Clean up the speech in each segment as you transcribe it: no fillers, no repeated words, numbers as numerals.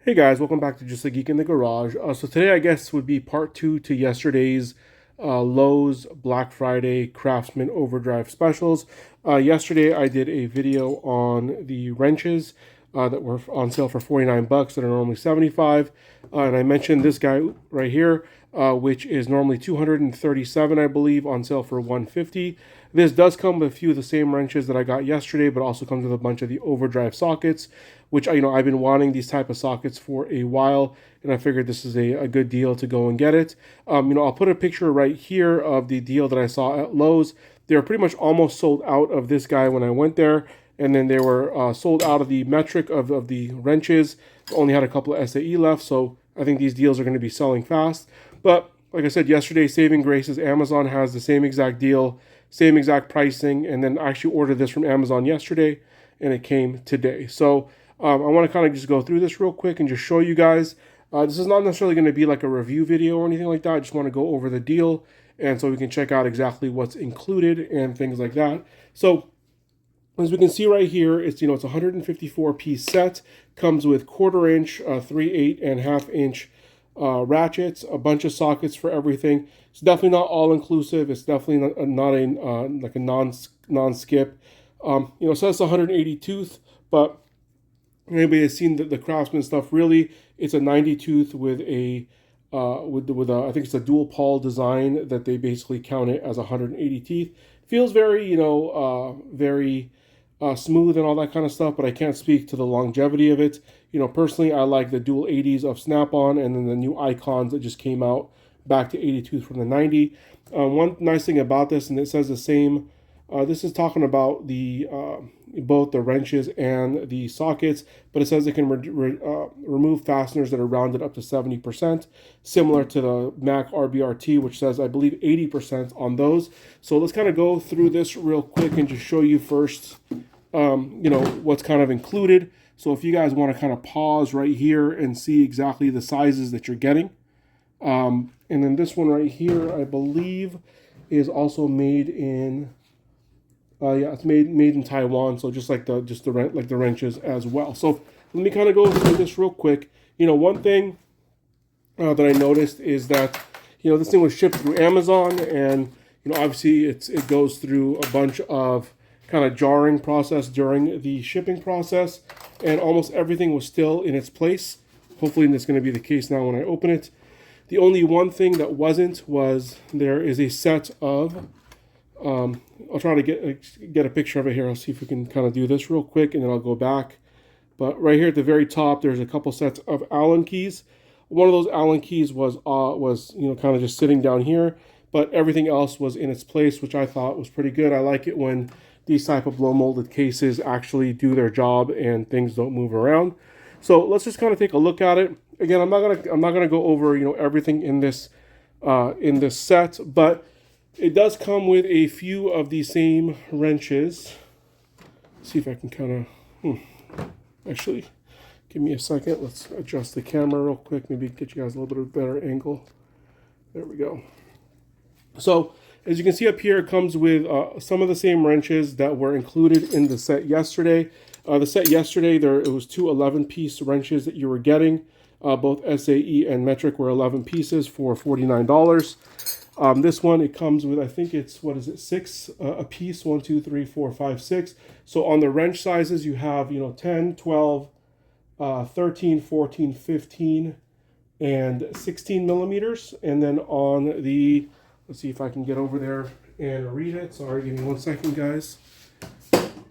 Hey guys, welcome back to Just a Geek in the Garage. So today I guess would be part two to yesterday's Lowe's Black Friday Craftsman Overdrive specials. Yesterday I did a video on the wrenches that were on sale for 49 bucks that are normally 75. And I mentioned this guy right here, which is normally 237, I believe, on sale for 150. This does come with a few of the same wrenches that I got yesterday, but also comes with a bunch of the overdrive sockets, which I've been wanting these type of sockets for a while, and I figured this is a good deal to go and get it. I'll put a picture right here of the deal that I saw at Lowe's. They were pretty much almost sold out of this guy when I went there, and then they were sold out of the metric of the wrenches. Only had a couple of SAE left, so I think these deals are going to be selling fast. But like I said yesterday, saving graces, Amazon has the same exact deal, same exact pricing, and then I actually ordered this from Amazon yesterday, and it came today. So I want to kind of just go through this real quick and just show you guys. This is not necessarily going to be like a review video or anything like that. I just want to go over the deal, and so we can check out exactly what's included and things like that. So as we can see right here, it's a 154 piece set. Comes with 1/4 inch, 3/8 and 1/2 inch ratchets, a bunch of sockets for everything. It's definitely not all inclusive. It's definitely not a like a non-skip. It says 180 tooth, but anybody has seen the Craftsman stuff. Really, it's a 90 tooth with a I think it's a dual pawl design that they basically count it as 180 teeth. Feels very very smooth and all that kind of stuff, but I can't speak to the longevity of it. Personally, I like the dual 80s of Snap-on, and then the new icons that just came out back to 80 tooth from the 90. One nice thing about this, and it says the same. This is talking about the both the wrenches and the sockets, but it says it can remove fasteners that are rounded up to 70%, similar to the Mac RBRT, which says, I believe, 80% on those. So let's kind of go through this real quick and just show you first, what's kind of included. So if you guys want to kind of pause right here and see exactly the sizes that you're getting. And then this one right here, I believe, is also made in it's made in Taiwan, so just like the wrenches as well. So let me kind of go through this real quick. One thing that I noticed is that this thing was shipped through Amazon, and obviously it goes through a bunch of kind of jarring process during the shipping process, and almost everything was still in its place. Hopefully that's going to be the case now when I open it. The only one thing that wasn't was there is a set of I'll try to get a picture of it here. I'll see if we can kind of do this real quick, and then I'll go back. But right here at the very top, there's a couple sets of Allen keys. One of those Allen keys was kind of just sitting down here, but everything else was in its place, which I thought was pretty good. I like it when these type of blow molded cases actually do their job and things don't move around. So let's just kind of take a look at it. Again, I'm not gonna go over everything in this set, but it does come with a few of the same wrenches. Let's see if I can kind of, actually, give me a second. Let's adjust the camera real quick. Maybe get you guys a little bit of a better angle. There we go. So as you can see up here, it comes with some of the same wrenches that were included in the set yesterday. The set yesterday, it was two 11-piece wrenches that you were getting. Both SAE and metric were 11 pieces for $49. This one, it comes with, I think it's, 6 a piece, 1, 2, 3, 4, 5, 6. So on the wrench sizes, you have, 10, 12, 13, 14, 15, and 16 millimeters. And then on the, let's see if I can get over there and read it. Sorry, give me 1 second, guys.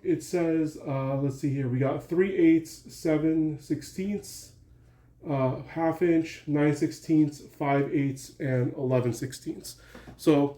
It says, let's see here, we got 3/8, 7/16, 1/2 inch, 9/16, 5/8, and 11/16. So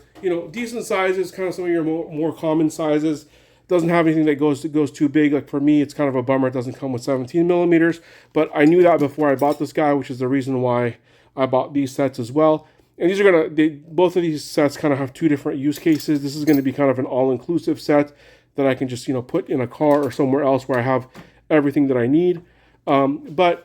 decent sizes, kind of some of your more common sizes. Doesn't have anything that goes too big. Like for me, it's kind of a bummer it doesn't come with 17 millimeters. But I knew that before I bought this guy, which is the reason why I bought these sets as well. And these are both of these sets kind of have two different use cases. This is going to be kind of an all-inclusive set that I can just put in a car or somewhere else where I have everything that I need. But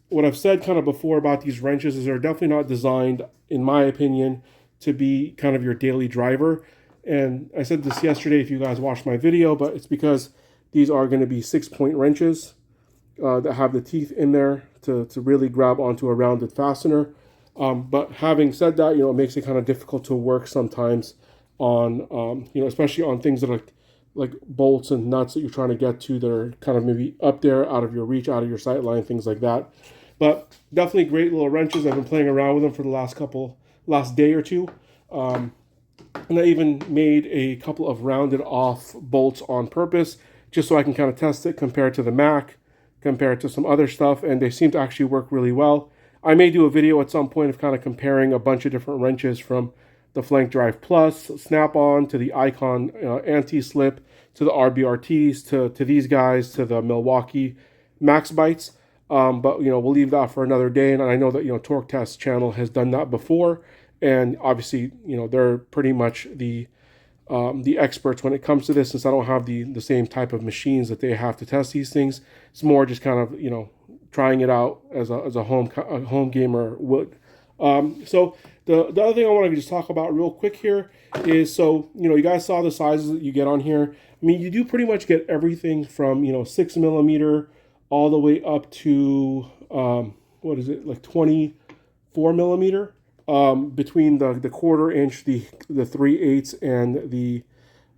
what I've said kind of before about these wrenches is they're definitely not designed, in my opinion, to be kind of your daily driver. And I said this yesterday if you guys watched my video, but it's because these are going to be 6-point wrenches that have the teeth in there to really grab onto a rounded fastener. But having said that, it makes it kind of difficult to work sometimes on, especially on things that are like bolts and nuts that you're trying to get to that are kind of maybe up there, out of your reach, out of your sight line, things like that. But definitely great little wrenches. I've been playing around with them for the last day or two. And I even made a couple of rounded off bolts on purpose, just so I can kind of test it compared to the Mac, compared to some other stuff, and they seem to actually work really well. I may do a video at some point of kind of comparing a bunch of different wrenches from the Flank Drive Plus, Snap-on, to the Icon anti-slip, to the RBRTs, to these guys, to the Milwaukee Max Bites. But we'll leave that for another day, and I know that Torque Test channel has done that before, and obviously they're pretty much the experts when it comes to this, since I don't have the same type of machines that they have to test these things. It's more just kind of trying it out as a home gamer would. So the other thing I want to just talk about real quick here is, so you guys saw the sizes that you get on here. I mean, you do pretty much get everything from 6mm all the way up to what is it, like 24mm. Between the 1/4 inch, the 3/8, and the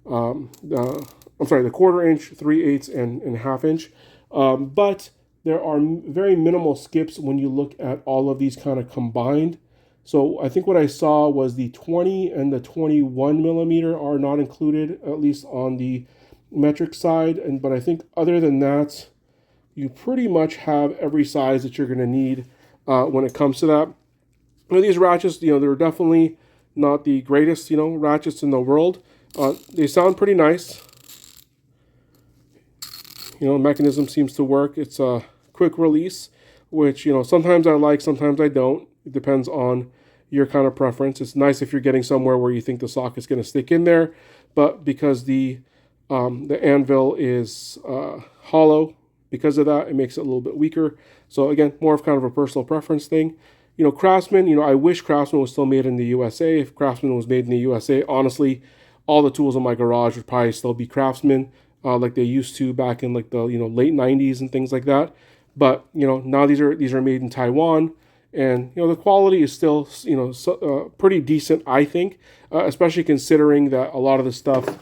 1/4 inch, 3/8, and 1/2 inch. But there are very minimal skips when you look at all of these kind of combined. So I think what I saw was the 20 and the 21mm are not included, at least on the metric side. But I think other than that, you pretty much have every size that you're going to need when it comes to that. These ratchets, they're definitely not the greatest, ratchets in the world. They sound pretty nice. The mechanism seems to work. It's a quick release, which, sometimes I like, sometimes I don't. It depends on your kind of preference. It's nice if you're getting somewhere where you think the socket's going to stick in there, but because the anvil is hollow, because of that, it makes it a little bit weaker. So again, more of kind of a personal preference thing. Craftsman, I wish Craftsman was still made in the USA. If Craftsman was made in the USA, honestly, all the tools in my garage would probably still be Craftsman, like they used to back in like the late 90s and things like that. But now these are made in Taiwan, and the quality is still pretty decent, I think, especially considering that a lot of the stuff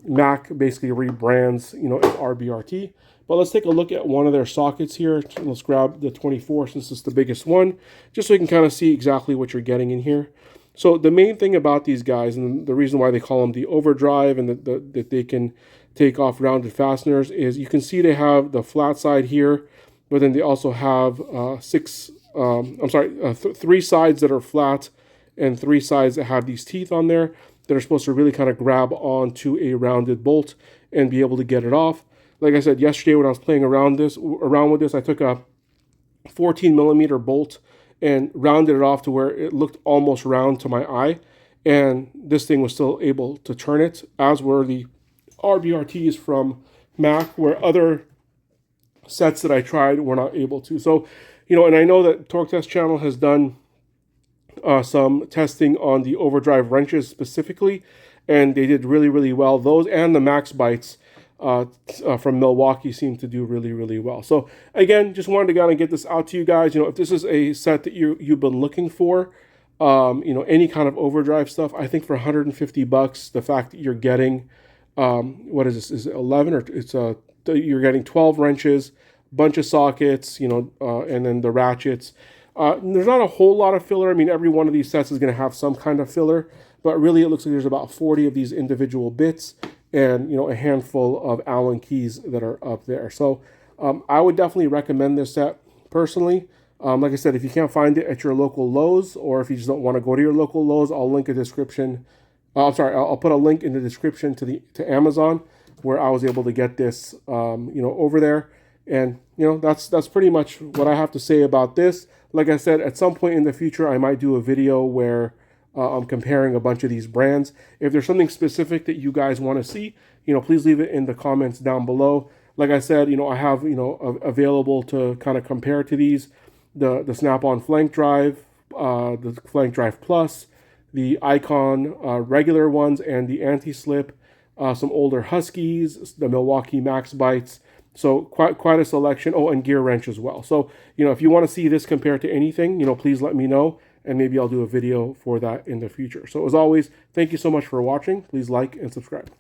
Mac basically rebrands as RBRT. But let's take a look at one of their sockets here. Let's grab the 24 since it's the biggest one, just so you can kind of see exactly what you're getting in here. So the main thing about these guys, and the reason why they call them the overdrive and that they can take off rounded fasteners, is you can see they have the flat side here, but then they also have 3 sides that are flat and 3 sides that have these teeth on there that are supposed to really kind of grab onto a rounded bolt and be able to get it off. Like I said yesterday when I was playing around with this, I took a 14mm bolt and rounded it off to where it looked almost round to my eye, and this thing was still able to turn it, as were the RBRTs from Mac, where other sets that I tried were not able to. So, and I know that Torque Test channel has done some testing on the overdrive wrenches specifically, and they did really, really well. Those and the Max Bites from Milwaukee seem to do really, really well. So again, just wanted to kind of get this out to you guys. If this is a set that you've been looking for, any kind of overdrive stuff, I think for $150, the fact that you're getting, what is this? Is it 11 or you're getting 12 wrenches, bunch of sockets, and then the ratchets. There's not a whole lot of filler. I mean, every one of these sets is going to have some kind of filler, but really it looks like there's about 40 of these individual bits, and a handful of Allen keys that are up there. So I would definitely recommend this set personally. Like I said, if you can't find it at your local Lowe's, or if you just don't want to go to your local Lowe's, I'll link a description. I'll put a link in the description to Amazon, where I was able to get this over there. And that's pretty much what I have to say about this. Like I said, at some point in the future, I might do a video where I'm comparing a bunch of these brands. If there's something specific that you guys want to see, please leave it in the comments down below. Like I said, I have, available to kind of compare to these, the Snap-on Flank Drive, the Flank Drive Plus, the Icon regular ones, and the anti-slip, some older Huskies, the Milwaukee Max Bites, So quite a selection. Oh, and gear wrench as well. So, if you want to see this compared to anything, please let me know, and maybe I'll do a video for that in the future. So as always, thank you so much for watching. Please like and subscribe.